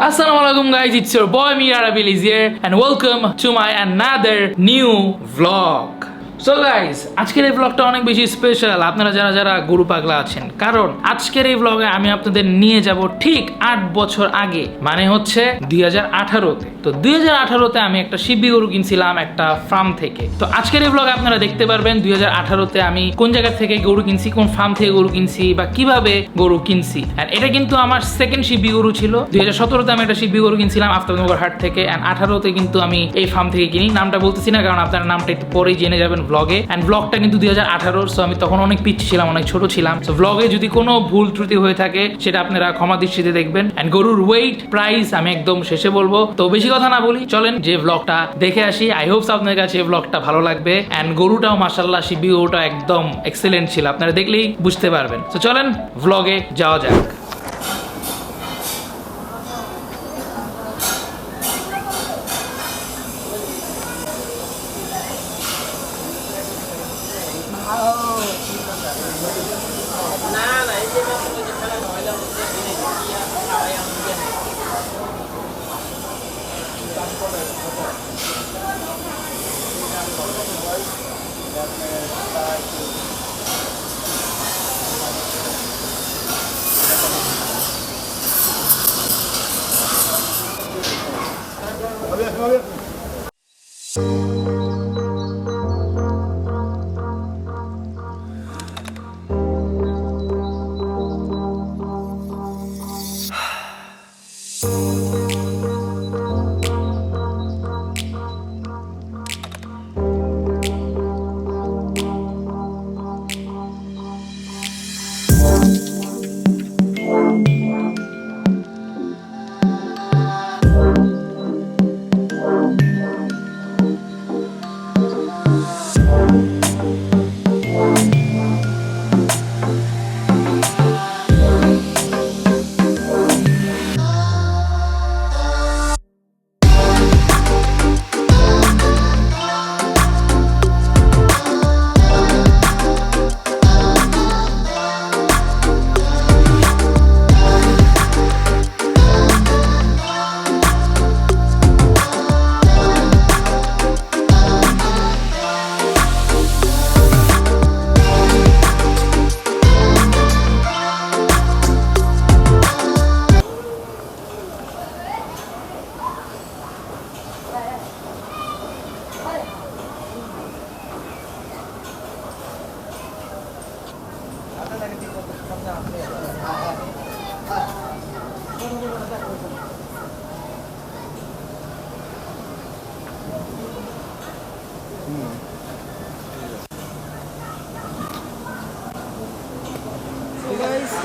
Assalamu alaikum guys, it's your boy Mir Arabil is here and welcome to my another new vlog. So guys, আজকের এই ব্লগটা অনেক বেশি special আপনারা যারা যারা গরু পাগলা আছেন, কারণ আজকের এই ব্লগে আমি আপনাদের নিয়ে যাব ঠিক 8 বছর আগে, মানে হচ্ছে 2018-তে। তো 2018-তে আমি একটা শিবি গরু কিনছিলাম একটা ফার্ম থেকে। তো আজকের এই ব্লগে আপনারা দেখতে পারবেন 2018-তে আমি কোন জায়গা থেকে গরু কিনছি, কোন ফার্ম থেকে গরু কিনছি বা কিভাবে গরু কিনছি। আর এটা কিন্তু আমার সেকেন্ড শিবি গরু ছিল। 2017-তে আমি একটা শিবি গরু কিনছিলাম আফতাবনগর হাট থেকে, এন্ড 18-তে কিন্তু আমি এই ফার্ম থেকে কিনি। নামটা বলতেছি না কারণ আপনারা নামটা একটু পরেই জেনে যাবেন ব্লগে। এন্ড ব্লগটা কিন্তু 2018, সো আমি তখন অনেক পিচ্ছি ছিলাম, অনেক ছোট ছিলাম। সো ব্লগে যদি কোনো ভুল ত্রুটি হয়ে থাকে সেটা আপনারা ক্ষমা দৃষ্টিতে দেখবেন। এন্ড গরুর ওয়েট, প্রাইস আমি একদম শেষে বলবো। তো বেশি কথা না বলি, চলেন যে ব্লগটা দেখে আসি। আই হোপ আপনাদের কাছে এই ব্লগটা ভালো লাগবে। এন্ড গরুটাও মাশাআল্লাহ, শিবি গরুটা একদম এক্সেলেন্ট ছিল, আপনারা দেখলেই বুঝতে পারবেন। তো চলেন ব্লগে যাওয়া যাক।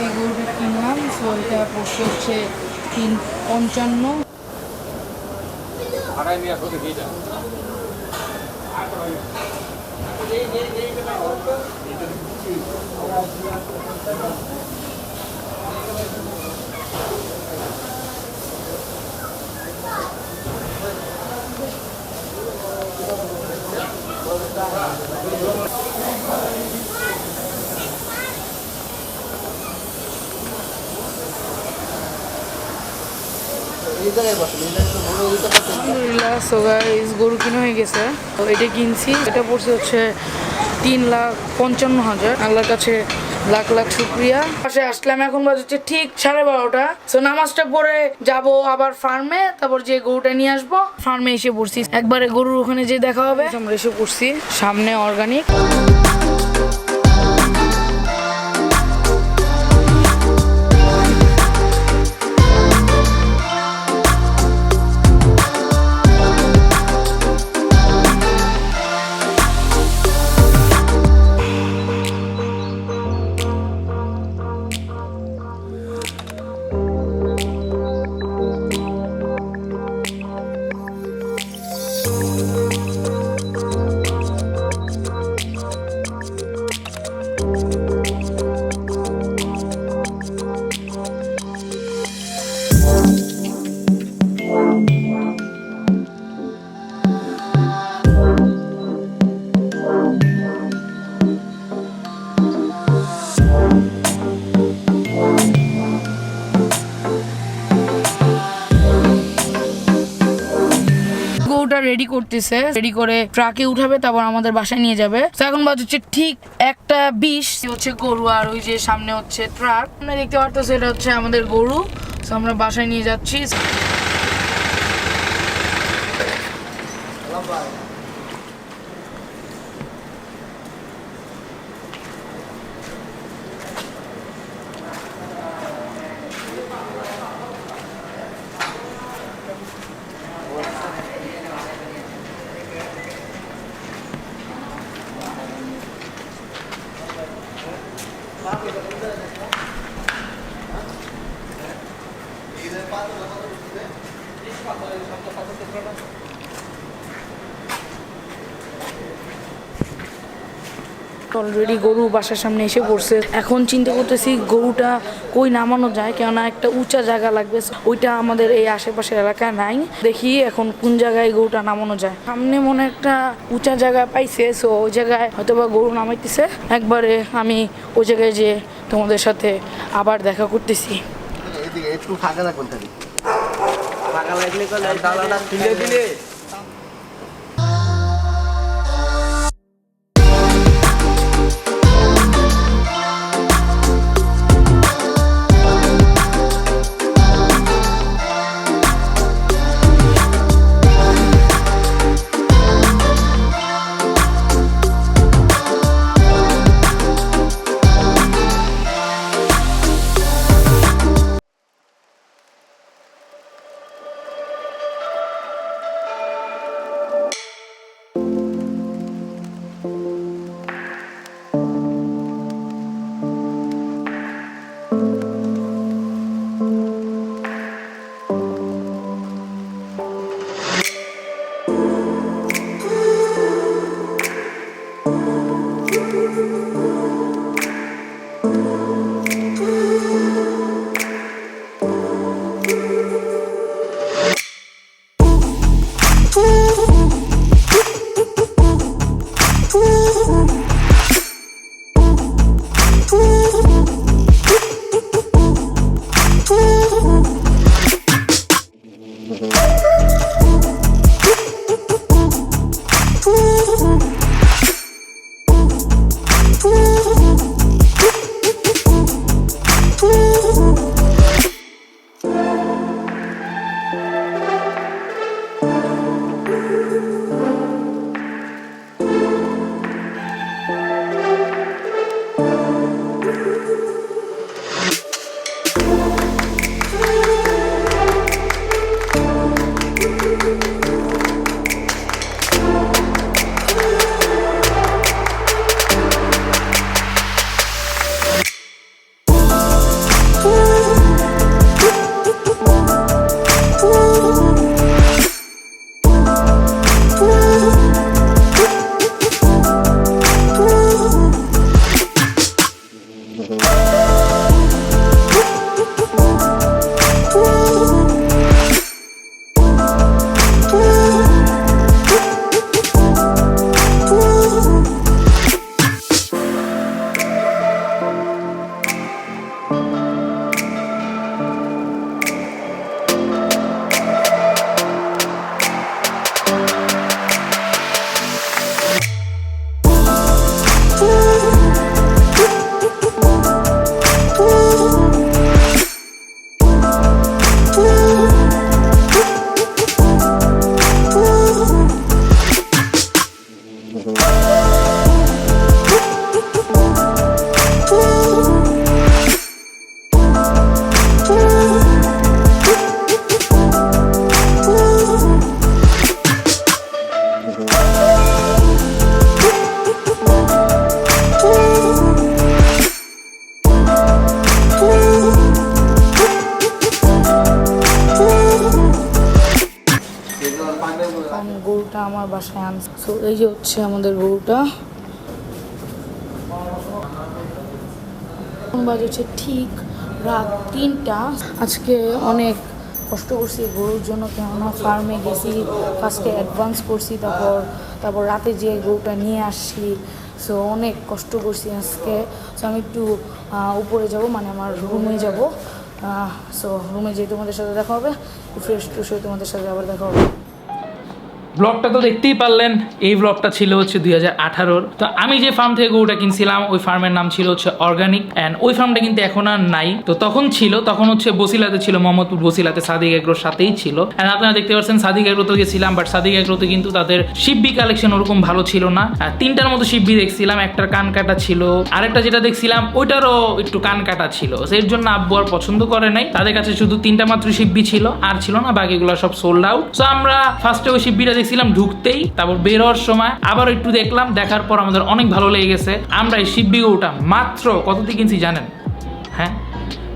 এই গরুটা কিনলাম, সো এটা পড়ছে হচ্ছে 355। আলহামদুলিল্লাহ, সো গাইস গরু কিনা হয়ে গেছে। তো এটা কিনছি, এটা পড়ছে হচ্ছে 3,55,000। আল্লাহর কাছে লাখ লাখ শুক্রিয়া। পাশে আসলাম, এখন বাজে হচ্ছে ঠিক 12:30। সো নামাজটা পড়ে যাব আবার ফার্মে, তারপর যে গরুটা নিয়ে আসবো। ফার্মে এসে পড়ছি, একবারে গরুর ওখানে যে দেখা হবে। আমরা এসে পড়ছি সামনে অর্গানিক। রেডি করতেছে, রেডি করে ট্রাকে উঠাবে, তারপর আমাদের বাসায় নিয়ে যাবে। তো এখন বাজে হচ্ছে ঠিক 1:20, হচ্ছে গরু আর ওই যে সামনে হচ্ছে ট্রাক, আপনারা দেখতে পারতেছে এটা হচ্ছে আমাদের গরু। তো আমরা বাসায় নিয়ে যাচ্ছি। অলরেডি গরু বাসার সামনে এসে পড়ছে। এখন চিন্তা করতেছি গরুটা কই নামানো যায়, কেননা একটা উঁচা জায়গা লাগবে, ওইটা আমাদের এই আশেপাশের এলাকায় নাই। দেখি এখন কোন জায়গায় গরুটা নামানো যায়। সামনে মনে একটা উঁচা জায়গা পাইছে, সো ওই জায়গায় হয়তো বা গরু নামাইতেছে। একবারে আমি ওই জায়গায় যে তোমাদের সাথে আবার দেখা করতেছি। একটু ফাঁকা রাখবেন, ফাঁকা লাগলে ডালাটা তুলে দিলে গরুটা আমার বাসায় আনছে। তো এই যে হচ্ছে আমাদের গরুটা। বাজে হচ্ছে ঠিক রাত 3টা। আজকে অনেক কষ্ট করছি গরুর জন্য, কেননা ফার্মে গেছি, ফার্স্টে অ্যাডভান্স করছি, তারপর রাতে যেয়ে গরুটা নিয়ে আসছি। সো অনেক কষ্ট করছি আজকে। সো আমি একটু উপরে যাব, মানে আমার রুমে যাব। সো রুমে যেয়ে তোমাদের সাথে দেখা হবে, ফ্রেশ ট্রেশ হয়ে তোমাদের সাথে আবার দেখা হবে। ব্লগটা তো দেখতেই পারলেন, এই ব্লগটা ছিল হচ্ছে 2018-র। তো আমি যে ফার্ম থেকে গরুটা কিনছিলাম ওই ফার্মের নাম ছিল হচ্ছে অর্গানিক, অ্যান্ড ওই ফার্মটা কিন্তু এখন আর নাই। তো তখন ছিল, তখন হচ্ছে বসিলাতে ছিল, মোহাম্মদপুর বসিলাতে সাদিক এগ্রোর সাথেই ছিল। অ্যান্ড আপনারা দেখতে পাচ্ছেন সাদিক এগ্রোতে গেছিলাম, বাট সাদিক এগ্রোতে কিন্তু তাদের শিব্বি কালেকশন ওরকম ভালো ছিল না। 3টার মতো শিব্বি দেখছিলাম, একটার কান কাটা ছিল, আরেকটা যেটা দেখছিলাম ওইটারও একটু কান কাটা ছিল। এর জন্য আব্বু আর পছন্দ করে নাই, তাদের কাছে শুধু 3টা মাত্র শিব্বি ছিল, আর ছিল না, বাকিগুলো সব সোল্ড আউট। সো আমরা ফার্স্টে ওই শিব্বিটা দেখছিলাম ঢুকতেই, তারপর বের হওয়ার সময় আবার একটু দেখলাম, দেখার পর আমাদের অনেক ভালো লেগে গেছে। আমরা এই শিব্বি গরুটা মাত্র কত দিয়ে কিনছি জানেন? হ্যাঁ,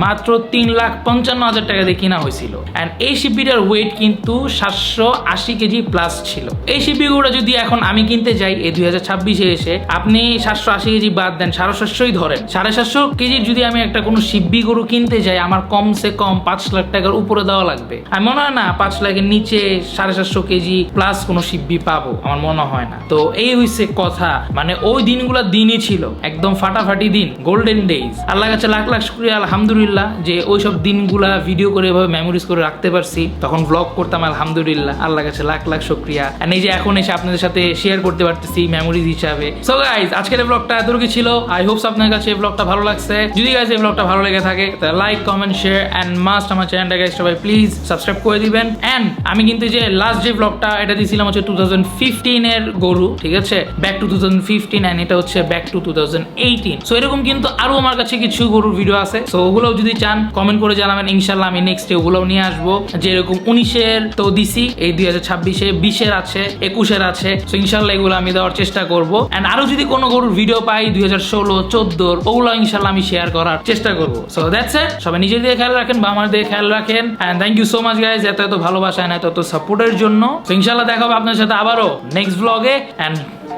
মাত্র 3,55,000 টাকা দিয়ে কিনা হয়েছিল। অ্যান্ড এই শিব্বিটার ওয়েট কিন্তু 780 কেজি প্লাস ছিল। এই শিব্বি গরুটা যদি এখন আমি কিনতে যাই এই 2026-এ এসে, আপনি 780 কেজি বাদ দেন, 750-ই ধরেন, 750 কেজির যদি আমি একটা কোনো শিব্বি গরু কিনতে যাই, আমার কমসে কম 5 লাখ টাকার উপরে দেওয়া লাগবে। আমি মনে হয় না 5 লাখের নিচে 750 কেজি প্লাস কোনো শিব্বি পাবো, আমার মনে হয় না। তো এই হইছে কথা, মানে ওই দিনগুলো দিনই ছিল একদম ফাটাফাটি দিন, গোল্ডেন ডেজ। আল্লাহ কাছে লাখ লাখ শুকরিয়া, আলহামদুলিল্লাহ যে ওইসব দিনগুলা ভিডিও করে এভাবে মেমোরিজ করে রাখতে পারছি। তখন ব্লগ করতাম, আলহামদুলিল্লাহ, আল্লাহর কাছে লাখ লাখ শুকরিয়া। আর এই যে এখন এসে আপনাদের সাথে শেয়ার করতে পারতেছি মেমোরিজ হিসাবে। সো গাইস, আজকের এই ব্লগটা এতটুকু ছিল। আই হোপস আপনার কাছে এই ব্লগটা ভালো লাগছে। যদি গাইস এই ব্লগটা ভালো লেগে থাকে তাহলে like, comment, share and must আমার চ্যানেলটা গাইস সবাই প্লিজ সাবস্ক্রাইব করে দিবেন। এন্ড আমি কিন্তু যে লাস্ট যে ব্লগটা এটা দিয়েছিলাম হচ্ছে 2015 এর গরু, ঠিক আছে, ব্যাক টু 2015, এন্ড এটা হচ্ছে ব্যাক টু 2018। সো এরকম কিন্তু আরো আমার কাছে কিছু গরুর ভিডিও আছে। সো ওগুলো যদি চান কমেন্ট করে জানাবেন, ইনশাল্লাহ আমি নেক্সট ডে ওগুলো নিয়ে আসবো। যেরকম 19-এর তো দিছি, এই 2026-এ 20-এর আছে, 21-এর আছে। সো ইনশাল্লাহ এগুলো আমি দেওয়ার চেষ্টা করবো। এন্ড আরো যদি কোনো গরুর ভিডিও পাই 2016, 14, ওগুলো ইনশাল্লাহ আমি শেয়ার করার চেষ্টা করবো। So that's it. সবাই নিজের দিকে খেয়াল রাখেন বা আমার দিকে খেয়াল রাখেন। And thank you so much guys এত এত ভালোবাসা এন্ড এত সাপোর্টের জন্য। সো ইনশাল্লাহ দেখা হবে আপনার সাথে আবারও নেক্সট ব্লগে। And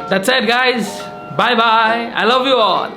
that's it guys, bye bye, I love you all.